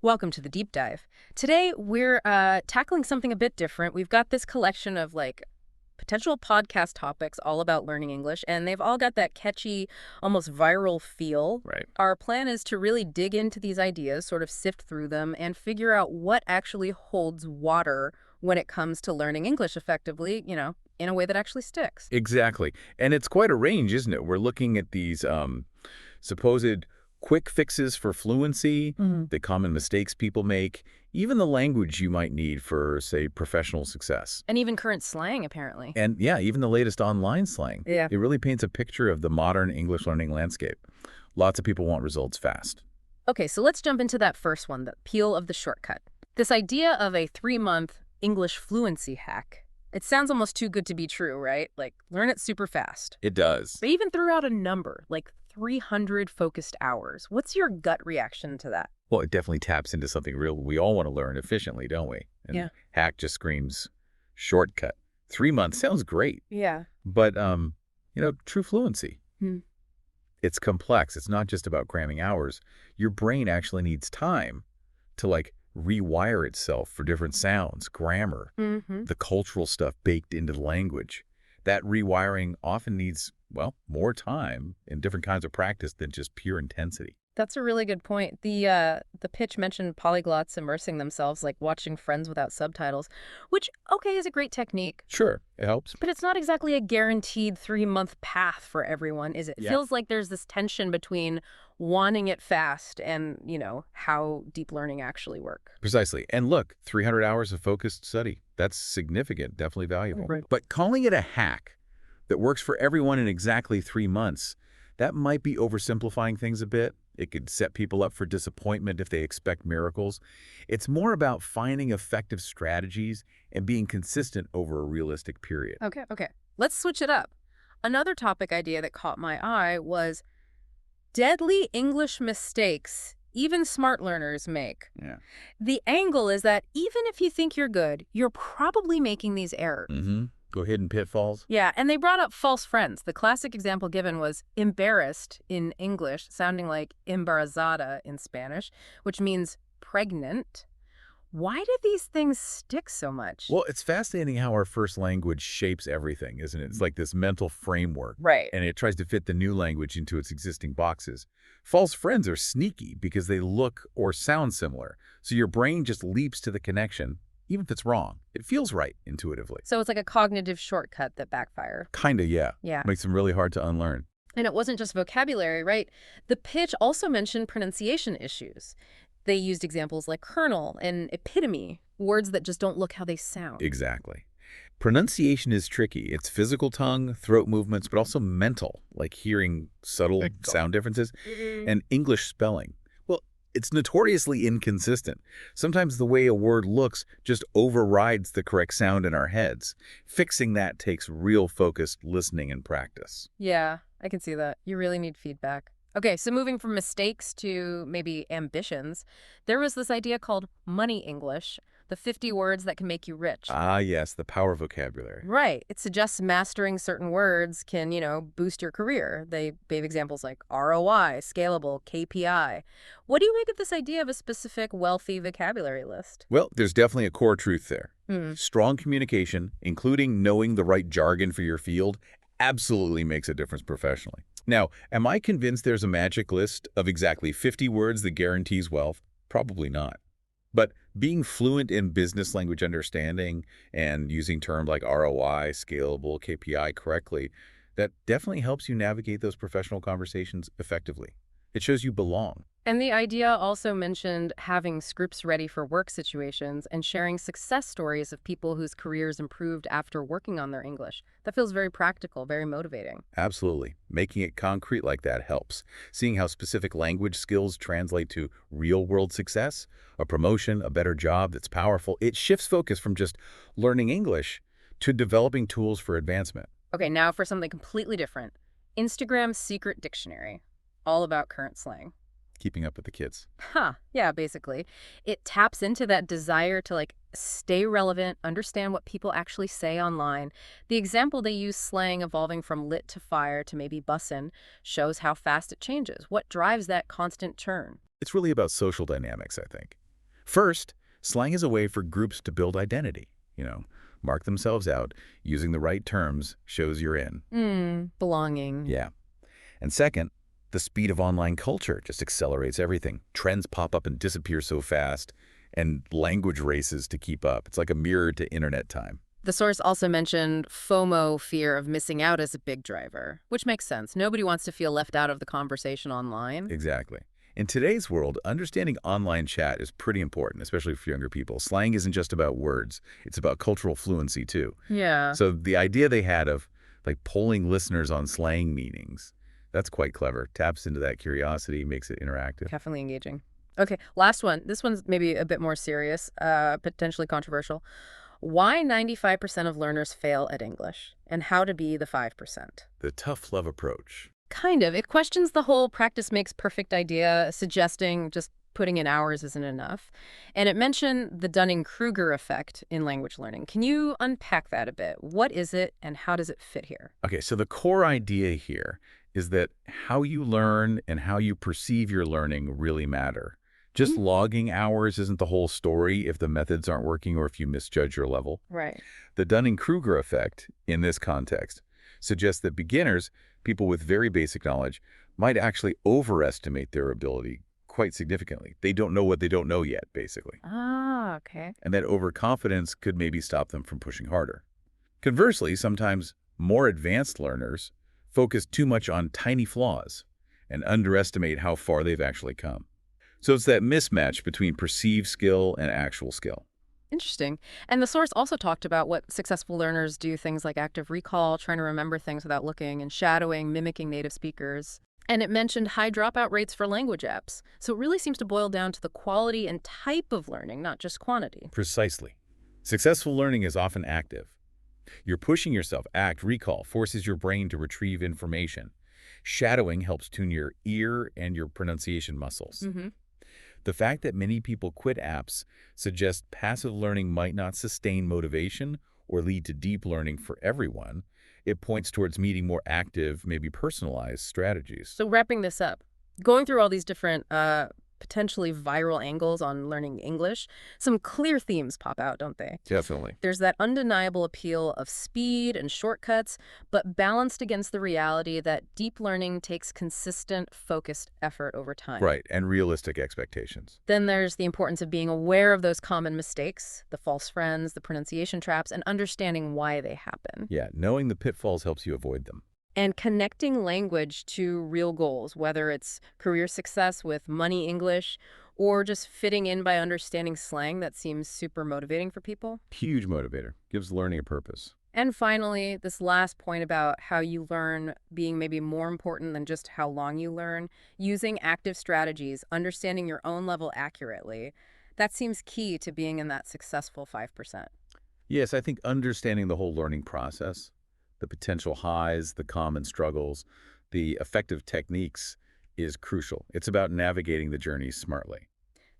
Welcome to the deep dive. Today, we're tackling something a bit different. We've got this collection of potential podcast topics all about learning English, and they've all got that catchy, almost viral feel. Right. Our plan is to really dig into these ideas, sort of sift through them, and figure out what actually holds water when it comes to learning English effectively, in a way that actually sticks. Exactly. And it's quite a range, isn't it? We're looking at these supposed quick fixes for fluency, the common mistakes people make, even the language you might need for, say, professional success. And even current slang, apparently. And yeah, even the latest online slang. Yeah. It really paints a picture of the modern English learning landscape. Lots of people want results fast. Okay, so let's jump into that first one, the peel of the shortcut. This idea of a 3-month English fluency hack. It sounds almost too good to be true, right? Like, learn it super fast. It does. They even threw out a number, like 300 focused hours. What's your gut reaction to that? Well, it definitely taps into something real we all want to learn efficiently, don't we? And Yeah. hack just screams shortcut. 3 months sounds great. Yeah. But, true fluency. Hmm. It's complex. It's not just about cramming hours. Your brain actually needs time to, rewire itself for different sounds, grammar, Mm-hmm. the cultural stuff baked into the language. That rewiring often needs, more time and different kinds of practice than just pure intensity. That's a really good point. The pitch mentioned polyglots immersing themselves, like watching Friends without subtitles, which, okay, is a great technique. Sure, it helps. But it's not exactly a guaranteed 3-month path for everyone, is it? It Yeah. feels like there's this tension between wanting it fast and, how deep learning actually work. Precisely. And look, 300 hours of focused study. That's significant, definitely valuable. Right. But calling it a hack that works for everyone in exactly 3 months, that might be oversimplifying things a bit. It could set people up for disappointment if they expect miracles. It's more about finding effective strategies and being consistent over a realistic period. Okay. Let's switch it up. Another topic idea that caught my eye was deadly English mistakes even smart learners make. Yeah. The angle is that even if you think you're good, you're probably making these errors. Go hidden pitfalls. Yeah, and they brought up false friends. The classic example given was embarrassed in English, sounding like embarazada in Spanish, which means pregnant. Why do these things stick so much? Well, it's fascinating how our first language shapes everything, isn't it? It's like this mental framework. Right. And it tries to fit the new language into its existing boxes. False friends are sneaky because they look or sound similar. So your brain just leaps to the connection, even if it's wrong. It feels right intuitively. So it's like a cognitive shortcut that backfire. Kinda, yeah. Yeah. Makes them really hard to unlearn. And it wasn't just vocabulary, right? The pitch also mentioned pronunciation issues. They used examples like kernel and epitome, words that just don't look how they sound. Exactly. Pronunciation is tricky. It's physical tongue, throat movements, but also mental, like hearing subtle sound differences, and English spelling. Well, it's notoriously inconsistent. Sometimes the way a word looks just overrides the correct sound in our heads. Fixing that takes real focused listening and practice. Yeah, I can see that. You really need feedback. Okay, so moving from mistakes to maybe ambitions, there was this idea called money English, the 50 words that can make you rich. Ah, yes, the power of vocabulary. Right. It suggests mastering certain words can, boost your career. They gave examples like ROI, scalable, KPI. What do you make of this idea of a specific wealthy vocabulary list? Well, there's definitely a core truth there. Hmm. Strong communication, including knowing the right jargon for your field, absolutely makes a difference professionally. Now, am I convinced there's a magic list of exactly 50 words that guarantees wealth? Probably not. But being fluent in business language understanding and using terms like ROI, scalable, KPI correctly, that definitely helps you navigate those professional conversations effectively. It shows you belong. And the idea also mentioned having scripts ready for work situations and sharing success stories of people whose careers improved after working on their English. That feels very practical, very motivating. Absolutely. Making it concrete like that helps. Seeing how specific language skills translate to real-world success, a promotion, a better job that's powerful, it shifts focus from just learning English to developing tools for advancement. Okay, now for something completely different. Instagram's secret dictionary, all about current slang. Keeping up with the kids. Yeah, basically. It taps into that desire to stay relevant, understand what people actually say online. The example they use slang evolving from lit to fire to maybe bussin' shows how fast it changes. What drives that constant churn? It's really about social dynamics, I think. First, slang is a way for groups to build identity. Mark themselves out. Using the right terms shows you're in. Belonging. Yeah. And second, the speed of online culture just accelerates everything. Trends pop up and disappear so fast, and language races to keep up. It's like a mirror to internet time. The source also mentioned FOMO, fear of missing out, as a big driver, which makes sense. Nobody wants to feel left out of the conversation online. Exactly. In today's world, understanding online chat is pretty important, especially for younger people. Slang isn't just about words. It's about cultural fluency, too. Yeah, So the idea they had of like polling listeners on slang meanings, that's quite clever. Taps into that curiosity, makes it interactive. definitely engaging. Okay, last one. This one's maybe a bit more serious, potentially controversial. Why 95% of learners fail at English, and how to be the 5%? The tough love approach. Kind of. It questions the whole practice makes perfect idea, suggesting just putting in hours isn't enough. And it mentioned the Dunning-Kruger effect in language learning. Can you unpack that a bit? What is it, and how does it fit here? Okay, so the core idea here is that how you learn and how you perceive your learning really matter. Just Mhm. logging hours isn't the whole story if the methods aren't working or if you misjudge your level. Right. The Dunning-Kruger effect, in this context, suggests that beginners, people with very basic knowledge, might actually overestimate their ability quite significantly. They don't know what they don't know yet, basically. Ah, okay. And that overconfidence could maybe stop them from pushing harder. Conversely, sometimes more advanced learners focus too much on tiny flaws and underestimate how far they've actually come. So it's that mismatch between perceived skill and actual skill. Interesting. And the source also talked about what successful learners do, things like active recall, trying to remember things without looking, and shadowing, mimicking native speakers. And it mentioned high dropout rates for language apps. So it really seems to boil down to the quality and type of learning, not just quantity. Precisely. Successful learning is often active. You're pushing yourself. Act, recall, forces your brain to retrieve information. Shadowing helps tune your ear and your pronunciation muscles. Mm-hmm. The fact that many people quit apps suggests passive learning might not sustain motivation or lead to deep learning for everyone. It points towards meeting more active, maybe personalized strategies. So wrapping this up, going through all these different potentially viral angles on learning English, some clear themes pop out, don't they? Definitely. There's that undeniable appeal of speed and shortcuts, but balanced against the reality that deep learning takes consistent, focused effort over time. Right, and realistic expectations. Then there's the importance of being aware of those common mistakes, the false friends, the pronunciation traps, and understanding why they happen. Yeah, knowing the pitfalls helps you avoid them. And connecting language to real goals, whether it's career success with money English or just fitting in by understanding slang that seems super motivating for people. Huge motivator. Gives learning a purpose. And finally, this last point about how you learn being maybe more important than just how long you learn, using active strategies, understanding your own level accurately, that seems key to being in that successful 5%. Yes, I think understanding the whole learning process, the potential highs, the common struggles, the effective techniques is crucial. It's about navigating the journey smartly.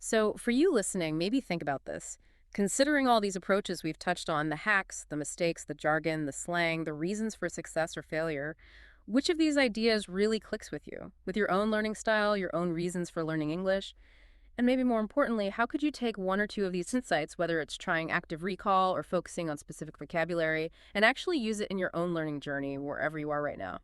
So for you listening, maybe think about this. Considering all these approaches we've touched on, the hacks, the mistakes, the jargon, the slang, the reasons for success or failure, which of these ideas really clicks with you? With your own learning style, your own reasons for learning English? And maybe more importantly, how could you take one or two of these insights, whether it's trying active recall or focusing on specific vocabulary, and actually use it in your own learning journey wherever you are right now?